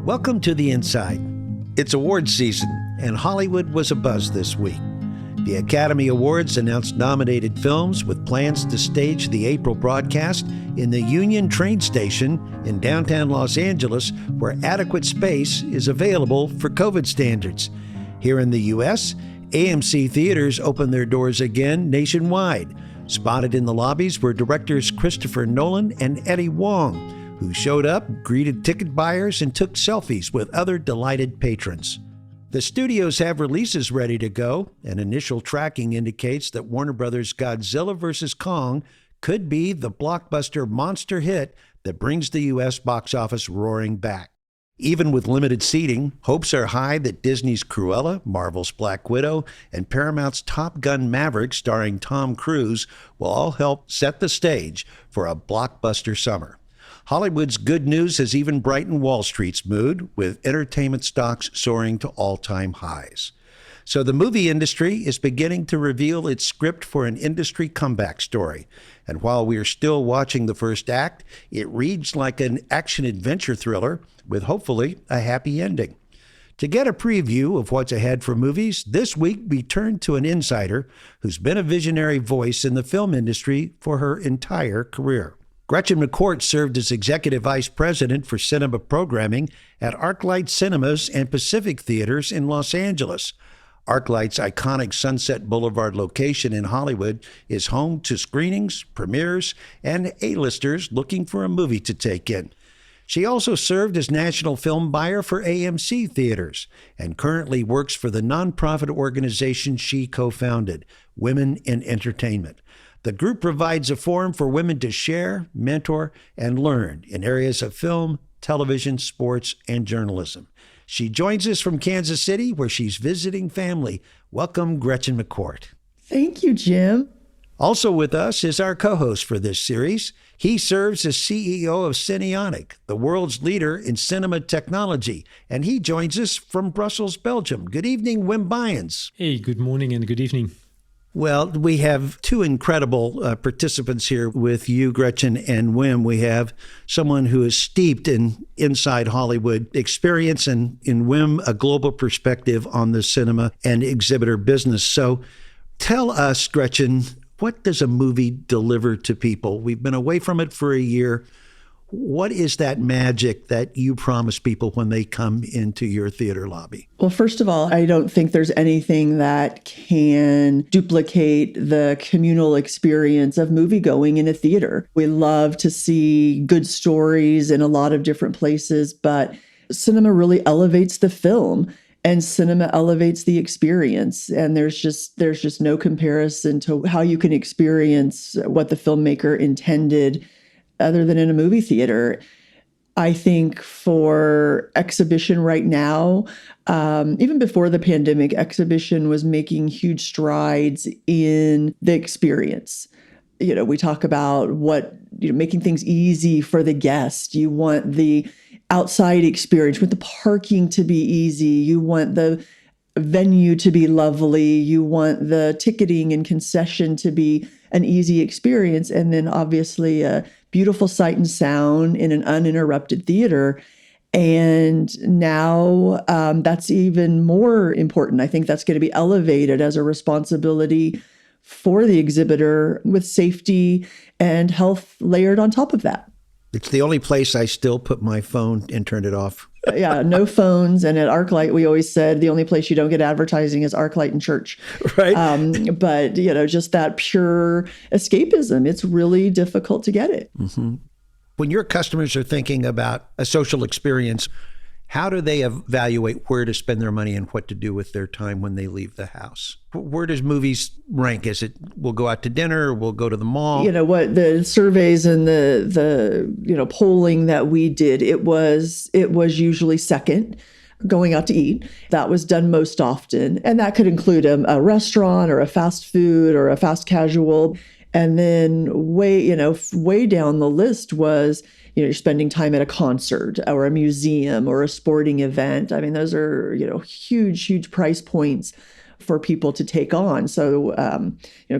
Welcome to The Inside. It's awards season, and Hollywood was abuzz this week. The Academy Awards announced nominated films with plans to stage the April broadcast in the Union train station in downtown Los Angeles, where adequate space is available for COVID standards. Here in the U.S., AMC theaters opened their doors again nationwide. Spotted in the lobbies were directors Christopher Nolan and Eddie Wong, who showed up, greeted ticket buyers, and took selfies with other delighted patrons. The studios have releases ready to go, and initial tracking indicates that Warner Bros.' Godzilla vs. Kong could be the blockbuster monster hit that brings the U.S. box office roaring back. Even with limited seating, hopes are high that Disney's Cruella, Marvel's Black Widow, and Paramount's Top Gun Maverick starring Tom Cruise will all help set the stage for a blockbuster summer. Hollywood's good news has even brightened Wall Street's mood, with entertainment stocks soaring to all-time highs. So the movie industry is beginning to reveal its script for an industry comeback story. And while we are still watching the first act, it reads like an action-adventure thriller with hopefully a happy ending. To get a preview of what's ahead for movies, this week we turn to an insider who's been a visionary voice in the film industry for her entire career. Gretchen McCourt served as Executive Vice President for Cinema Programming at ArcLight Cinemas and Pacific Theaters in Los Angeles. ArcLight's iconic Sunset Boulevard location in Hollywood is home to screenings, premieres, and A-listers looking for a movie to take in. She also served as national film buyer for AMC Theaters and currently works for the nonprofit organization she co-founded, Women in Entertainment. The group provides a forum for women to share, mentor, and learn in areas of film, television, sports, and journalism. She joins us from Kansas City, where she's visiting family. Welcome, Gretchen McCourt. Thank you, Jim. Also with us is our co-host for this series. He serves as CEO of Cinionic, the world's leader in cinema technology, and he joins us from Brussels, Belgium. Good evening, Wim Buyens. Hey, good morning and good evening. Well, we have two incredible participants here with you, Gretchen and Wim. We have someone who is steeped in inside Hollywood experience, and in Wim, a global perspective on the cinema and exhibitor business. So tell us, Gretchen, what does a movie deliver to people? We've been away from it for a year. What is that magic that you promise people when they come into your theater lobby? Well, first of all, I don't think there's anything that can duplicate the communal experience of moviegoing in a theater. We love to see good stories in a lot of different places, but cinema really elevates the film and cinema elevates the experience. And there's just no comparison to how you can experience what the filmmaker intended other than in a movie theater. I think for exhibition right now, even before the pandemic, exhibition was making huge strides in the experience. You know, we talk about making things easy for the guest. You want the outside experience, you want the parking to be easy. You want the venue to be lovely. You want the ticketing and concession to be an easy experience. And then obviously a beautiful sight and sound in an uninterrupted theater. And now that's even more important. I think that's going to be elevated as a responsibility for the exhibitor with safety and health layered on top of that. It's the only place I still put my phone and turn it off. Yeah, no phones. And at ArcLight, we always said the only place you don't get advertising is ArcLight and church. Right. But, just that pure escapism, it's really difficult to get it. Mm-hmm. When your customers are thinking about a social experience, how do they evaluate where to spend their money and what to do with their time when they leave the house? Where does movies rank? Is it we'll go out to dinner or we'll go to the mall? What the surveys and the polling that we did, it was usually second, going out to eat. That was done most often. And that could include a restaurant or a fast food or a fast casual. And then way down the list was, you're spending time at a concert or a museum or a sporting event. I mean, those are, huge, huge price points for people to take on. So,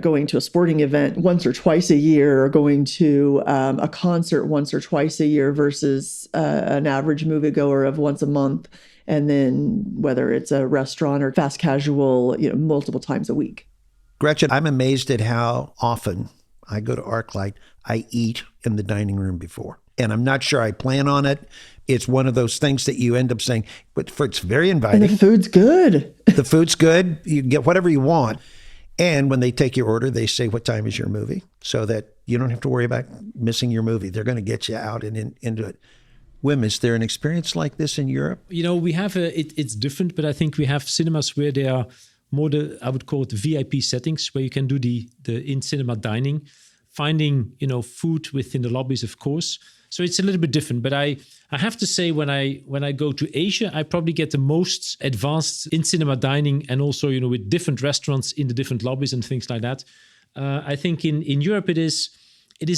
going to a sporting event once or twice a year, or going to a concert once or twice a year versus an average moviegoer of once a month. And then whether it's a restaurant or fast casual, multiple times a week. Gretchen, I'm amazed at how often I go to ArcLight, I eat in the dining room before. And I'm not sure I plan on it. It's one of those things that you end up saying, but it's very inviting. And the food's good. The food's good. You can get whatever you want. And when they take your order, they say, what time is your movie? So that you don't have to worry about missing your movie. They're going to get you out and into it. Wim, is there an experience like this in Europe? We have it's different, but I think we have cinemas where they are more I would call it VIP settings, where you can do the in-cinema dining, finding, food within the lobbies, of course. So it's a little bit different. But I have to say, when I go to Asia, I probably get the most advanced in-cinema dining, and also, with different restaurants in the different lobbies and things like that. I think in Europe, it is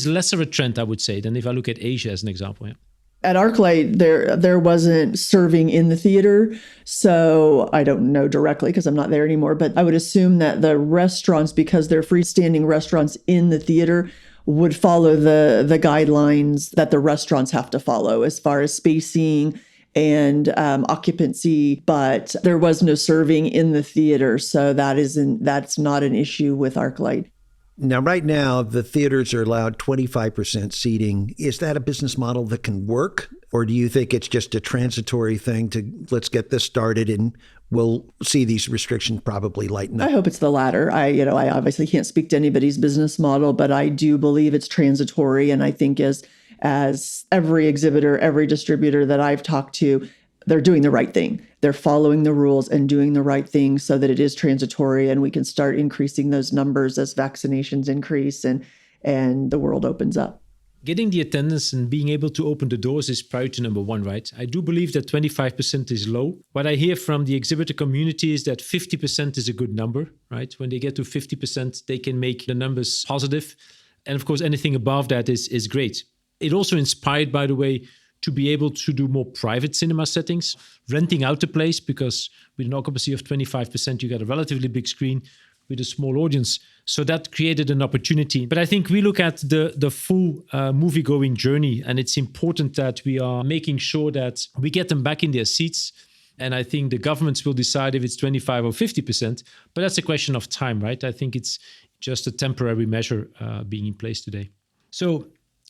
less of a trend, I would say, than if I look at Asia as an example. Yeah. At ArcLight, there wasn't serving in the theater, so I don't know directly because I'm not there anymore, but I would assume that the restaurants, because they're freestanding restaurants in the theater, would follow the guidelines that the restaurants have to follow as far as spacing and occupancy, but there was no serving in the theater, so that's not an issue with ArcLight. Now, right now, the theaters are allowed 25% seating. Is that a business model that can work? Or do you think it's just a transitory thing to let's get this started and we'll see these restrictions probably lighten up? I hope it's the latter. I obviously can't speak to anybody's business model, but I do believe it's transitory. And I think as every exhibitor, every distributor that I've talked to, they're doing the right thing. They're following the rules and doing the right thing so that it is transitory and we can start increasing those numbers as vaccinations increase and the world opens up. Getting the attendance and being able to open the doors is priority number one, right? I do believe that 25% is low. What I hear from the exhibitor community is that 50% is a good number, right? When they get to 50%, they can make the numbers positive. And of course, anything above that is great. It also inspired, by the way, to be able to do more private cinema settings, renting out the place, because with an occupancy of 25%, you get a relatively big screen with a small audience. So that created an opportunity. But I think we look at the full movie-going journey, and it's important that we are making sure that we get them back in their seats. And I think the governments will decide if it's 25 or 50%, but that's a question of time, right? I think it's just a temporary measure being in place today. So,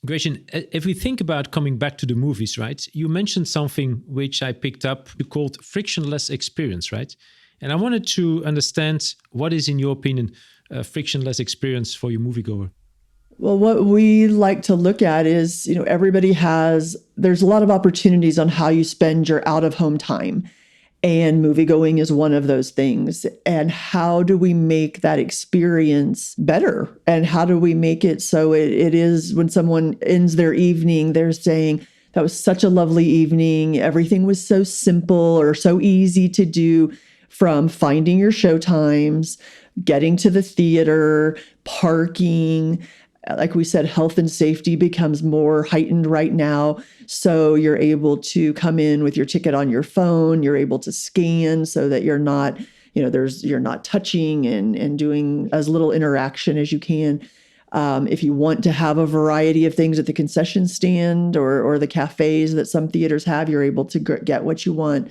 Gretchen, if we think about coming back to the movies, right? You mentioned something which I picked up, you called frictionless experience, right? And I wanted to understand what is, in your opinion, a frictionless experience for your moviegoer? Well, what we like to look at is, there's a lot of opportunities on how you spend your out-of-home time. And moviegoing is one of those things. And how do we make that experience better? And how do we make it so it is when someone ends their evening, they're saying, that was such a lovely evening. Everything was so simple or so easy to do, from finding your show times, getting to the theater, parking. Like we said, health and safety becomes more heightened right now. So you're able to come in with your ticket on your phone. You're able to scan so that you're not, you're not touching and doing as little interaction as you can. If you want to have a variety of things at the concession stand or the cafes that some theaters have, you're able to get what you want.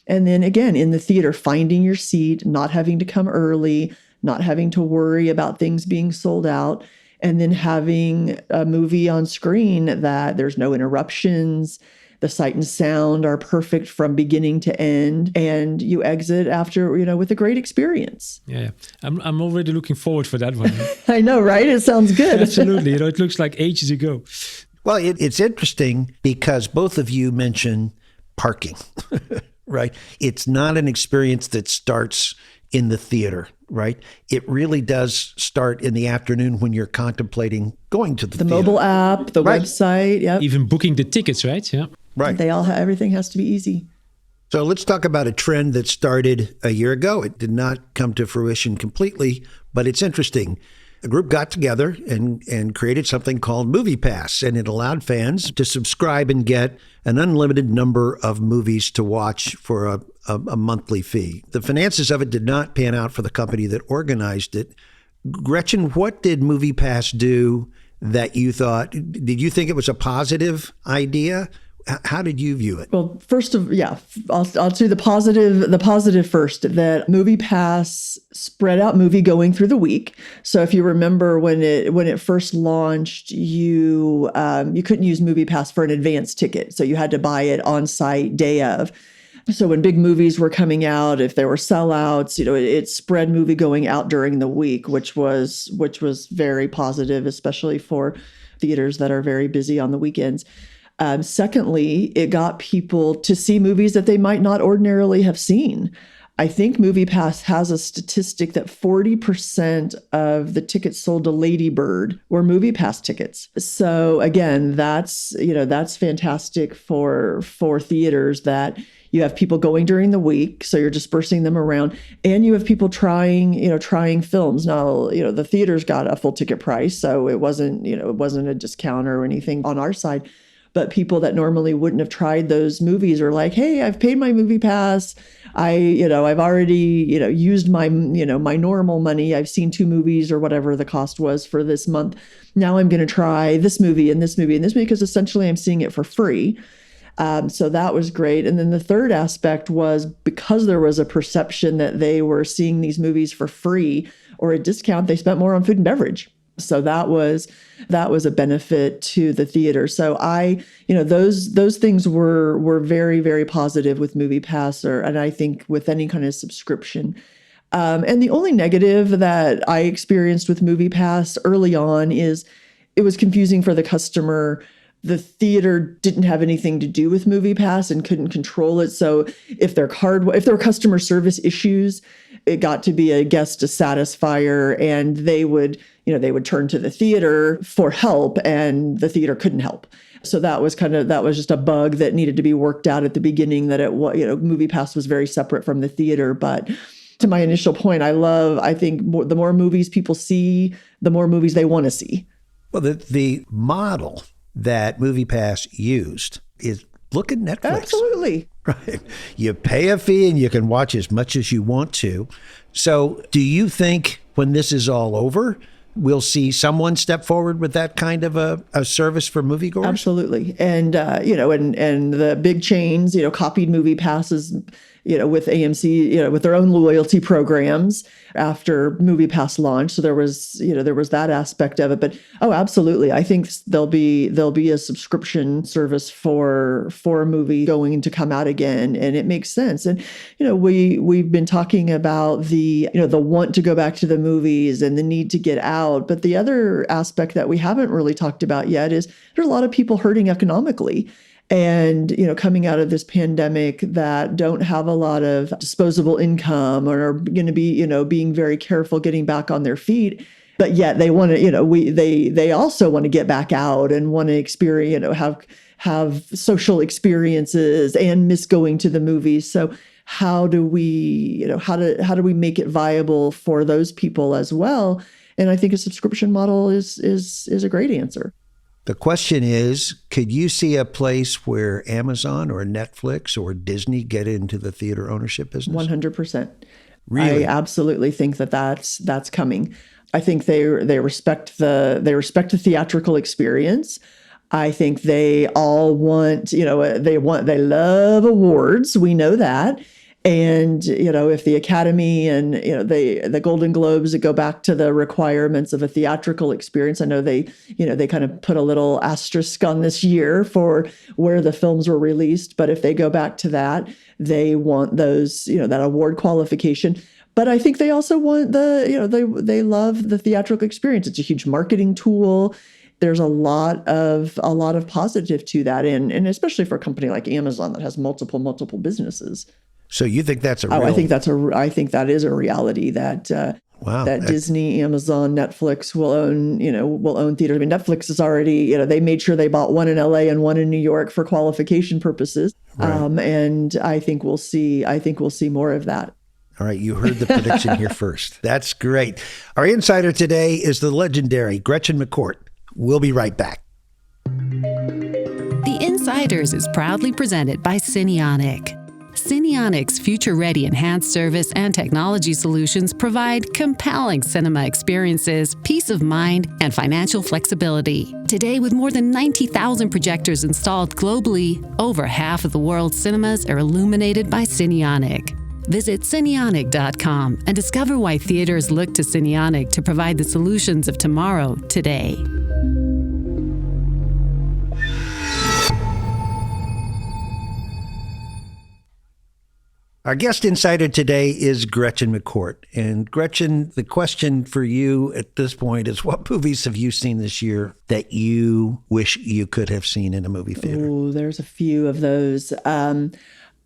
And then again, in the theater, finding your seat, not having to come early, not having to worry about things being sold out. And then having a movie on screen that there's no interruptions, the sight and sound are perfect from beginning to end, and you exit after, with a great experience. Yeah, I'm already looking forward for that one. I know, right? It sounds good. Absolutely. It looks like ages ago. Well, it's interesting because both of you mentioned parking, right? It's not an experience that starts in the theater, right? It really does start in the afternoon when you're contemplating going to the theater. Mobile app, the right. website, yep. Even booking the tickets, right? Yeah. Right. Everything has to be easy. So let's talk about a trend that started a year ago. It did not come to fruition completely, but it's interesting. the group got together and created something called Movie Pass, and it allowed fans to subscribe and get an unlimited number of movies to watch for a monthly fee. The finances of it did not pan out for the company that organized it. Gretchen, what did Movie Pass do that you thought, did you think it was a positive idea? How did you view it? Well, I'll do the positive first, that Movie Pass spread out movie going through the week. So if you remember when it first launched, you couldn't use Movie Pass for an advance ticket. So you had to buy it on site day of. So when big movies were coming out, if there were sellouts, it spread movie going out during the week, which was very positive, especially for theaters that are very busy on the weekends. Secondly, it got people to see movies that they might not ordinarily have seen. I think MoviePass has a statistic that 40% of the tickets sold to Lady Bird were MoviePass tickets. So again, that's fantastic for theaters, that you have people going during the week, so you're dispersing them around, and you have people trying films. Now, the theaters got a full ticket price, so it wasn't a discount or anything on our side. But people that normally wouldn't have tried those movies are like, hey, I've paid my Movie Pass. I've already, used my normal money. I've seen 2 movies or whatever the cost was for this month. Now I'm going to try this movie and this movie and this movie, because essentially I'm seeing it for free. So that was great. And then the third aspect was, because there was a perception that they were seeing these movies for free or a discount, they spent more on food and beverage. So that was a benefit to the theater. So those things were very, very positive with Movie Pass, and I think with any kind of subscription. And the only negative that I experienced with Movie Pass early on is it was confusing for the customer. The theater didn't have anything to do with Movie Pass and couldn't control it. So if there were customer service issues, it got to be a guest dissatisfier, and they would turn to the theater for help, and the theater couldn't help. So that was just a bug that needed to be worked out at the beginning, that Movie Pass was very separate from the theater. But to my initial point, I think the more movies people see, the more movies they want to see. Well, the model that Movie Pass used is, look at Netflix. Absolutely. Right. You pay a fee and you can watch as much as you want to. So do you think when this is all over, we'll see someone step forward with that kind of a service for moviegoers? Absolutely. And, and the big chains, copied Movie Passes, with AMC, with their own loyalty programs after Movie Pass launched. So there was that aspect of it. But absolutely, I think there'll be a subscription service for a movie going to come out again, and it makes sense. And we've been talking about the want to go back to the movies and the need to get out. But the other aspect that we haven't really talked about yet is there's a lot of people hurting economically. And, coming out of this pandemic, that don't have a lot of disposable income, or are going to be, being very careful getting back on their feet. But yet they want to, they also want to get back out and want to experience, have social experiences and miss going to the movies. So how do we make it viable for those people as well? And I think a subscription model is a great answer. The question is, could you see a place where Amazon or Netflix or Disney get into the theater ownership business? 100%. Really? I absolutely think that's coming. I think they respect the theatrical experience. I think they all want, they love awards. We know that. And, if the Academy and, the Golden Globes that go back to the requirements of a theatrical experience, I know they kind of put a little asterisk on this year for where the films were released. But if they go back to that, they want those, that award qualification. But I think they also want they love the theatrical experience. It's a huge marketing tool. There's a lot of positive to that. And especially for a company like Amazon that has multiple businesses. So you think that's a real... I think that is a reality that Disney, Amazon, Netflix will own theaters. I mean, Netflix is already, they made sure they bought one in LA and one in New York for qualification purposes. Right. And I think we'll see more of that. All right, you heard the prediction here first. That's great. Our insider today is the legendary Gretchen McCourt. We'll be right back. The Insiders is proudly presented by Cinionic. Cinionic's future-ready enhanced service and technology solutions provide compelling cinema experiences, peace of mind, and financial flexibility. Today, with more than 90,000 projectors installed globally, over half of the world's cinemas are illuminated by Cinionic. Visit Cinionic.com and discover why theaters look to Cinionic to provide the solutions of tomorrow today. Our guest insider today is Gretchen McCourt. And Gretchen, the question for you at this point is, what movies have you seen this year that you wish you could have seen in a movie theater? Oh, there's a few of those.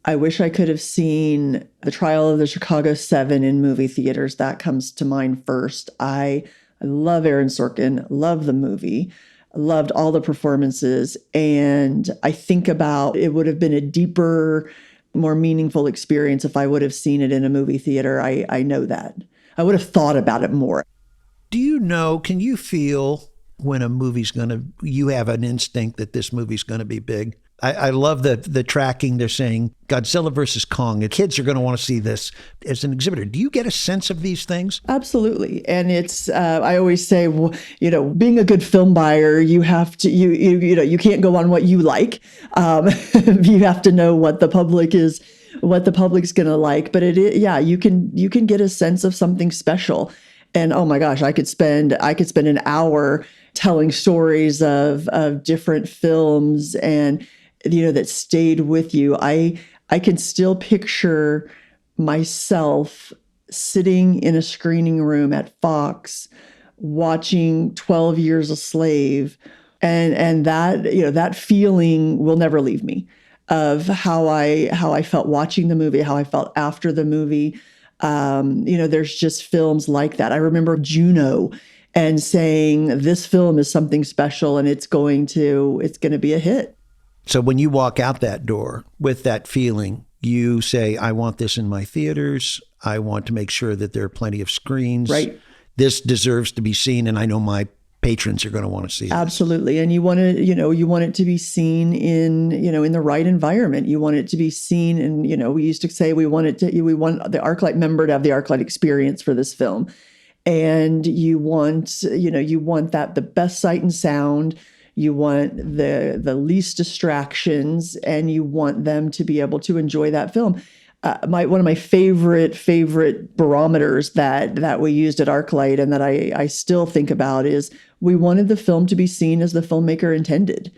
I wish I could have seen The Trial of the Chicago 7 in movie theaters. That comes to mind first. I love Aaron Sorkin, love the movie, loved all the performances. And I think about it would have been a deeper, more meaningful experience if I would have seen it in a movie theater. I know that. I would have thought about it more. Do you know, can you feel when a movie's you have an instinct that this movie's going to be big? I love the tracking. They're saying Godzilla versus Kong. The kids are going to want to see this as an exhibitor. Do you get a sense of these things? Absolutely. And it's, I always say, well, being a good film buyer, you have to, you can't go on what you like. You have to know what the public's going to like. But you can get a sense of something special. And oh my gosh, I could spend an hour telling stories of different films and that stayed with you. I can still picture myself sitting in a screening room at Fox watching 12 Years a Slave, and that feeling will never leave me, of how I felt watching the movie, how I felt after the movie. There's just films like that. I remember Juno and saying, this film is something special and it's going to be a hit. So when you walk out that door with that feeling, you say, I want this in my theaters. I want to make sure that there are plenty of screens. Right. This deserves to be seen, and I know my patrons are going to want to see it. Absolutely. And you want it to be seen in the right environment. You want it to be seen in, we used to say we want the ArcLight member to have the ArcLight experience for this film. And you want that, the best sight and sound. You want the least distractions, and you want them to be able to enjoy that film. One of my favorite barometers that we used at ArcLight and that I still think about is we wanted the film to be seen as the filmmaker intended.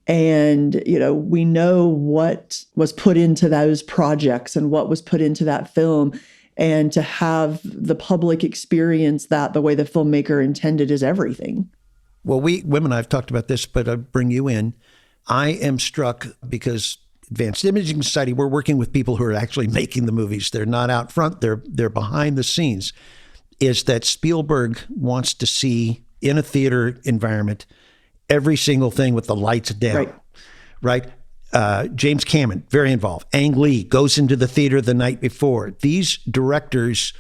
And, we know what was put into those projects and what was put into that film. And to have the public experience that the way the filmmaker intended is everything. Well, Wim and I have talked about this, but I'll bring you in. I am struck because Advanced Imaging Society, we're working with people who are actually making the movies. They're not out front, they're behind the scenes, is that Spielberg wants to see in a theater environment every single thing with the lights down. Right? James Cameron, very involved. Ang Lee goes into the theater the night before. These directors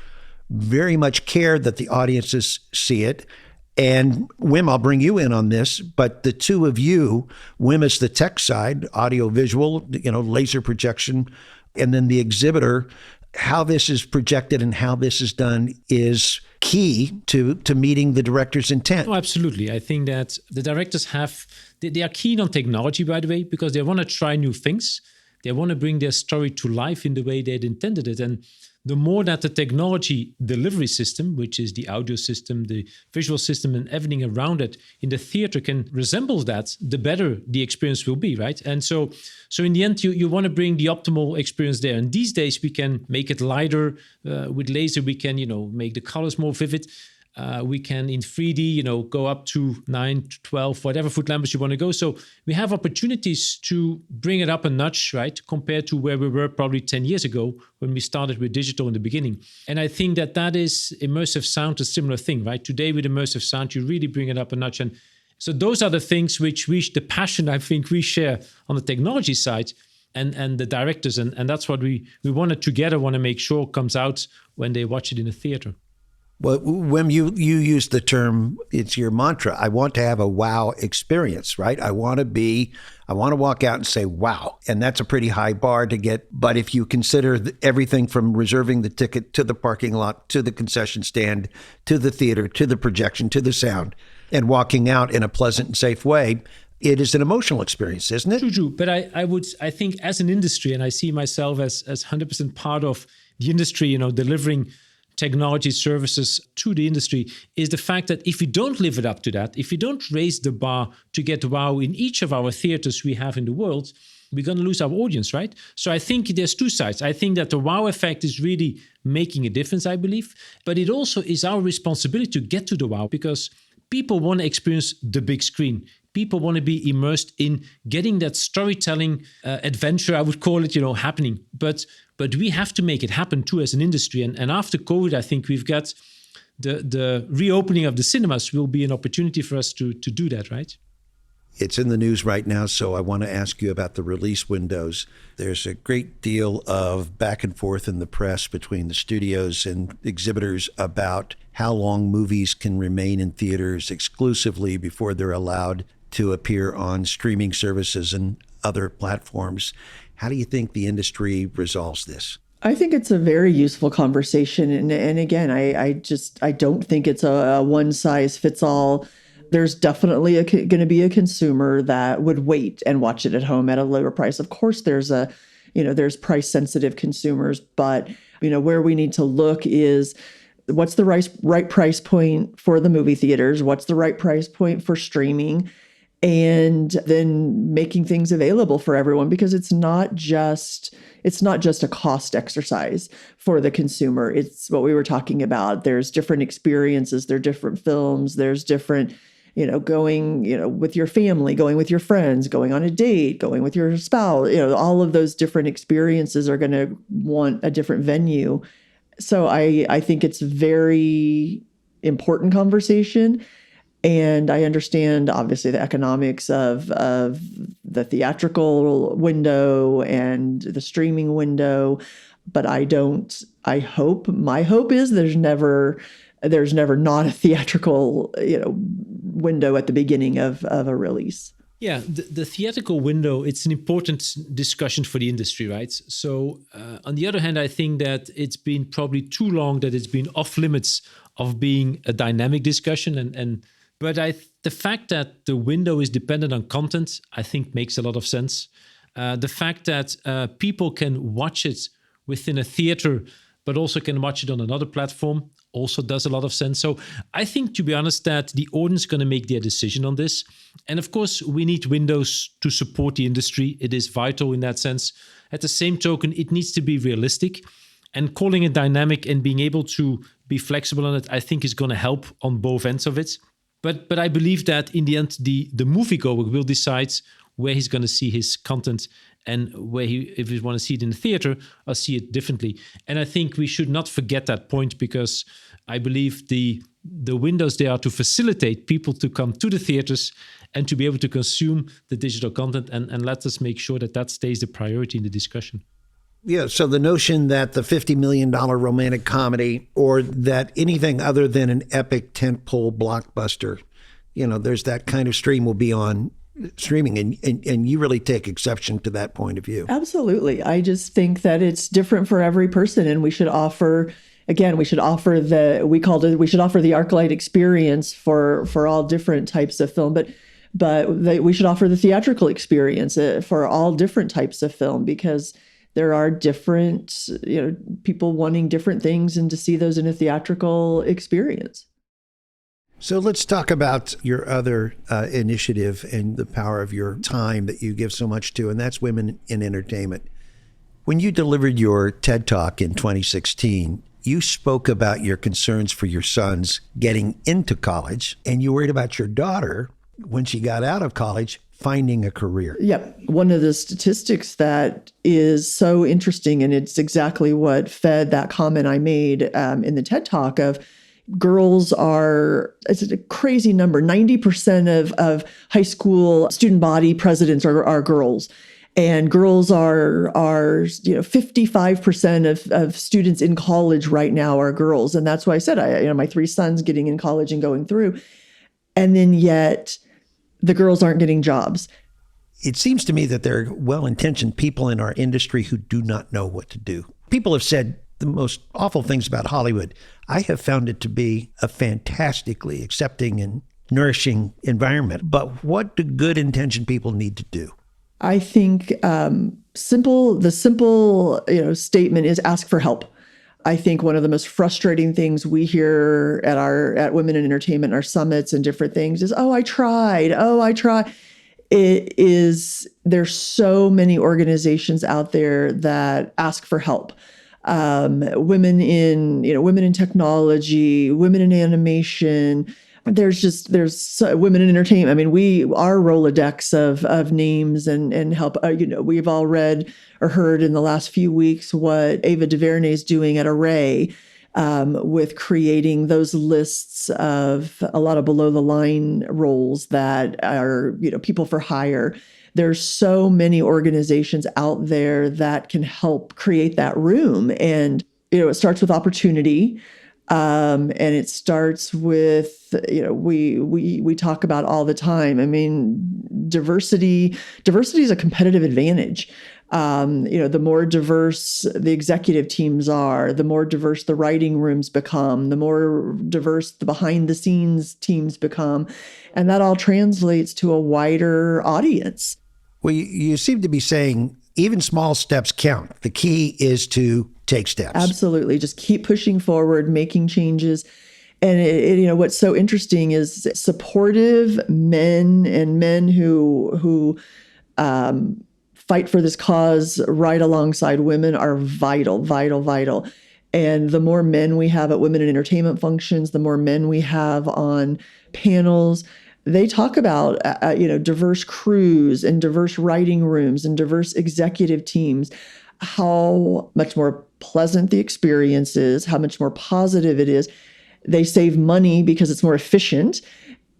very much care that the audiences see it. And Wim, I'll bring you in on this, but the two of you, Wim is the tech side, audio visual, laser projection, and then the exhibitor, how this is projected and how this is done is key to meeting the director's intent. Oh, absolutely. I think that the directors they are keen on technology, by the way, because they want to try new things. They want to bring their story to life in the way they'd intended it. And the more that the technology delivery system, which is the audio system, the visual system, and everything around it in the theater can resemble that, the better the experience will be, right? And so in the end, you want to bring the optimal experience there. And these days, we can make it lighter. With laser, we can, make the colors more vivid. We can, in 3D, go up to 9 to 12, whatever foot numbers you want to go. So we have opportunities to bring it up a notch, right, compared to where we were probably 10 years ago when we started with digital in the beginning. And I think that is immersive sound, a similar thing, right? Today with immersive sound, you really bring it up a notch. And so those are the things the passion I think we share on the technology side. and the directors. And that's what we want to make sure comes out when they watch it in a theater. Well, Wim, you use the term, it's your mantra. I want to have a wow experience, right? I want to walk out and say, wow. And that's a pretty high bar to get. But if you consider everything from reserving the ticket to the parking lot, to the concession stand, to the theater, to the projection, to the sound, and walking out in a pleasant and safe way, it is an emotional experience, isn't it? True. But I think as an industry, and I see myself as 100% part of the industry, delivering technology services to the industry, is the fact that if we don't live it up to that, if we don't raise the bar to get wow in each of our theaters we have in the world, we're going to lose our audience, right? So I think there's two sides. I think that the wow effect is really making a difference, I believe, but it also is our responsibility to get to the wow, because people want to experience the big screen. People want to be immersed in getting that storytelling adventure, I would call it, happening. But we have to make it happen too as an industry. And after COVID, I think we've got the reopening of the cinemas will be an opportunity for us to do that, right? It's in the news right now, so I want to ask you about the release windows. There's a great deal of back and forth in the press between the studios and exhibitors about how long movies can remain in theaters exclusively before they're allowed to appear on streaming services and other platforms. How do you think the industry resolves this? I think it's a very useful conversation. And again, I don't think it's a one size fits all. There's definitely going to be a consumer that would wait and watch it at home at a lower price. Of course, there's there's price sensitive consumers, but where we need to look is what's the right price point for the movie theaters? What's the right price point for streaming? And then making things available for everyone, because it's not just a cost exercise for the consumer. It's what we were talking about. There's different experiences, there are different films, there's different, going, with your family, going with your friends, going on a date, going with your spouse, all of those different experiences are going to want a different venue. So I think it's a very important conversation. And I understand, obviously, the economics of the theatrical window and the streaming window, but my hope is there's never not a theatrical, window at the beginning of a release. Yeah, the theatrical window, it's an important discussion for the industry, right? So on the other hand, I think that it's been probably too long that it's been off limits of being a dynamic discussion. But the fact that the window is dependent on content, I think makes a lot of sense. The fact that people can watch it within a theater, but also can watch it on another platform, also does a lot of sense. So I think, to be honest, that the audience is going to make their decision on this. And of course, we need windows to support the industry. It is vital in that sense. At the same token, it needs to be realistic. And calling it dynamic and being able to be flexible on it, I think is going to help on both ends of it. But I believe that in the end, the moviegoer will decide where he's going to see his content and if he want to see it in the theater or see it differently. And I think we should not forget that point, because I believe the windows there are to facilitate people to come to the theaters and to be able to consume the digital content. And let us make sure that stays the priority in the discussion. Yeah, so the notion that the $50 million romantic comedy, or that anything other than an epic tentpole blockbuster, there's that kind of stream will be on streaming, and you really take exception to that point of view. Absolutely. I just think that it's different for every person, and we should offer the ArcLight experience for all different types of film, but we should offer the theatrical experience for all different types of film, because there are different, people wanting different things, and to see those in a theatrical experience. So let's talk about your other initiative and the power of your time that you give so much to, and that's Women in Entertainment. When you delivered your TED Talk in 2016, you spoke about your concerns for your sons getting into college, and you worried about your daughter, when she got out of college, finding a career. Yep. One of the statistics that is so interesting, and it's exactly what fed that comment I made in the TED Talk of girls it's a crazy number. 90% of high school student body presidents are girls. And girls are 55% of students in college right now are girls. And that's why I said, my 3 sons getting in college and going through. And then yet the girls aren't getting jobs. It seems to me that there are well-intentioned people in our industry who do not know what to do. People have said the most awful things about Hollywood. I have found it to be a fantastically accepting and nourishing environment. But what do good-intentioned people need to do? I think the simple statement is ask for help. I think one of the most frustrating things we hear at Women in Entertainment, our summits and different things is, I tried. It is, there's so many organizations out there that ask for help. Women in technology, women in animation. There's women in entertainment. I mean, our Rolodex of names and help. We've all read or heard in the last few weeks what Ava DuVernay is doing at Array with creating those lists of a lot of below the line roles that are people for hire. There's so many organizations out there that can help create that room, and it starts with opportunity. And it starts with, we talk about all the time. I mean, diversity is a competitive advantage. The more diverse the executive teams are, the more diverse the writing rooms become, the more diverse the behind the scenes teams become. And that all translates to a wider audience. Well, you seem to be saying even small steps count. The key is to take steps. Absolutely. Just keep pushing forward, making changes. And what's so interesting is supportive men and men who fight for this cause right alongside women are vital, vital, vital. And the more men we have at Women in Entertainment functions, the more men we have on panels. They talk about, diverse crews and diverse writing rooms and diverse executive teams, how much more pleasant the experience is, how much more positive it is. They save money because it's more efficient.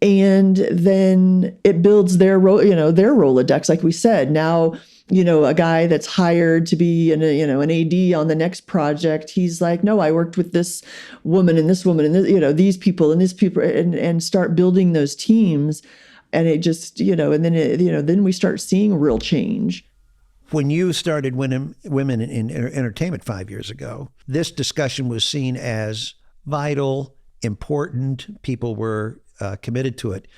And then it builds their Rolodex, like we said. Now, a guy that's hired to be an AD on the next project, he's like, no, I worked with this woman and this woman and this, these people and this people, and start building those teams. And it just, then we start seeing real change. When you started Women in Entertainment 5 years ago, this discussion was seen as vital, important. People were committed to it.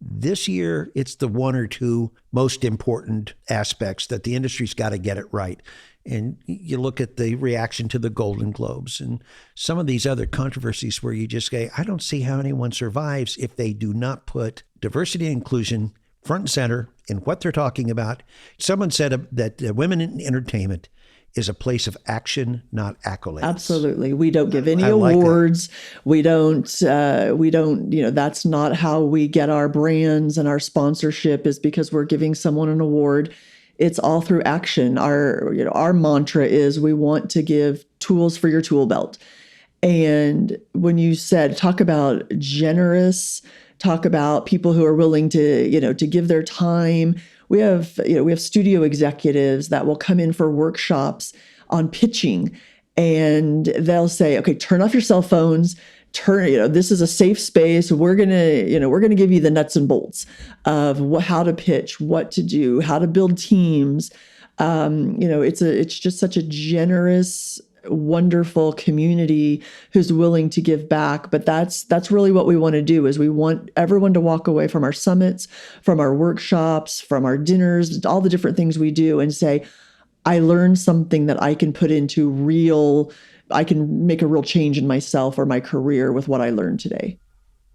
This year, it's the one or two most important aspects that the industry's got to get it right. And you look at the reaction to the Golden Globes and some of these other controversies where you just say, I don't see how anyone survives if they do not put diversity and inclusion front and center in what they're talking about. Someone said that Women in Entertainment is a place of action, not accolades. Absolutely. We don't give any awards. We don't, that's not how we get our brands and our sponsorship, is because we're giving someone an award. It's all through action. Our mantra is we want to give tools for your tool belt. And when you said, talk about generous, talk about people who are willing to give their time. We have studio executives that will come in for workshops on pitching, and they'll say, okay, turn off your cell phones, this is a safe space. We're going to give you the nuts and bolts of how to pitch, what to do, how to build teams. It's just such a generous, wonderful community who's willing to give back. But that's really what we want to do, is we want everyone to walk away from our summits, from our workshops, from our dinners, all the different things we do, and say, I learned something that I can put into I can make a real change in myself or my career with what I learned today.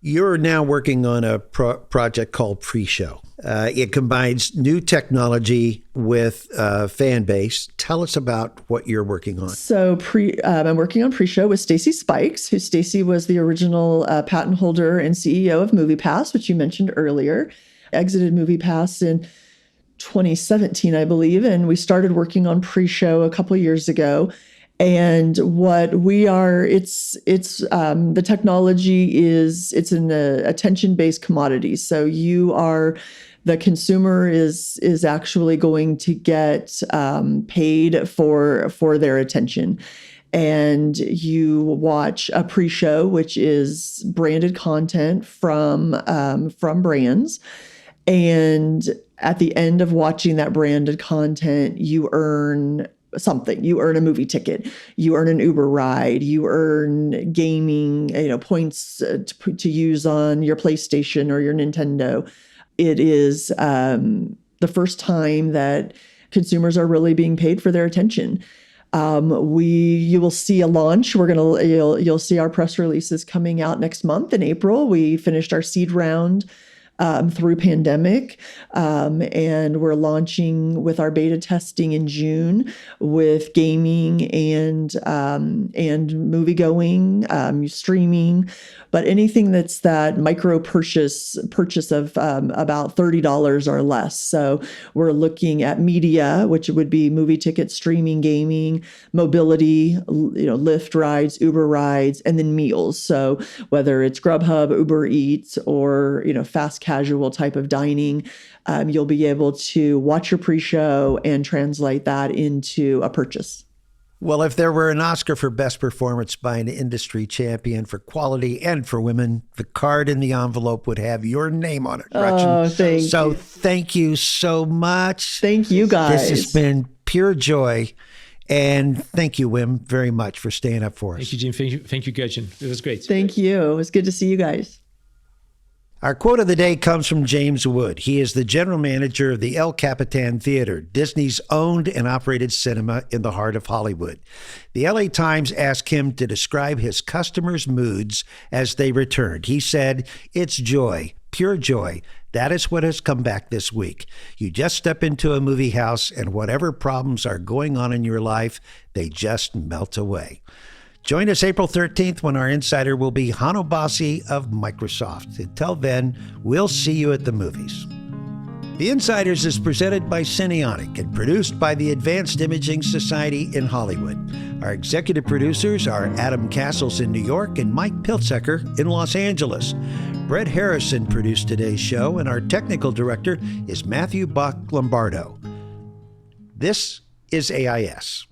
You're now working on a project called Pre-Show. It combines new technology with fan base. Tell us about what you're working on. So I'm working on Pre-Show with Stacy Spikes, who Stacy was the original patent holder and CEO of MoviePass, which you mentioned earlier. Exited MoviePass in 2017, I believe, and we started working on Pre-Show a couple of years ago. And what we are, the technology it's an attention-based commodity. So you are The consumer is actually going to get paid for their attention. And you watch a pre-show, which is branded content from brands. And at the end of watching that branded content, you earn something. You earn a movie ticket. You earn an Uber ride. You earn gaming, points to use on your PlayStation or your Nintendo. It is the first time that consumers are really being paid for their attention. You will see a launch. You'll see our press releases coming out next month in April. We finished our seed round through pandemic, and we're launching with our beta testing in June with gaming and movie going, streaming, but anything that's that micro purchase of about $30 or less. So we're looking at media, which would be movie tickets, streaming, gaming, mobility, Lyft rides, Uber rides, and then meals. So whether it's Grubhub, Uber Eats, or fast casual type of dining, you'll be able to watch your pre-show and translate that into a purchase. Well, if there were an Oscar for best performance by an industry champion for quality and for women, the card in the envelope would have your name on it, Gretchen. Oh, thank you so much. Thank you, guys. This has been pure joy. And thank you, Wim, very much for staying up for us. Thank you, Jim. Thank you, Gretchen. It was great. Thank you. It was good to see you guys. Our quote of the day comes from James Wood. He is the general manager of the El Capitan Theater, Disney's owned and operated cinema in the heart of Hollywood. The LA Times asked him to describe his customers' moods as they returned. He said, "It's joy, pure joy. That is what has come back this week. You just step into a movie house and whatever problems are going on in your life, they just melt away." Join us April 13th when our insider will be Hanno Bassi of Microsoft. Until then, we'll see you at the movies. The Insiders is presented by Cinionic and produced by the Advanced Imaging Society in Hollywood. Our executive producers are Adam Castles in New York and Mike Piltzecker in Los Angeles. Brett Harrison produced today's show, and our technical director is Matthew Bach-Lombardo. This is AIS.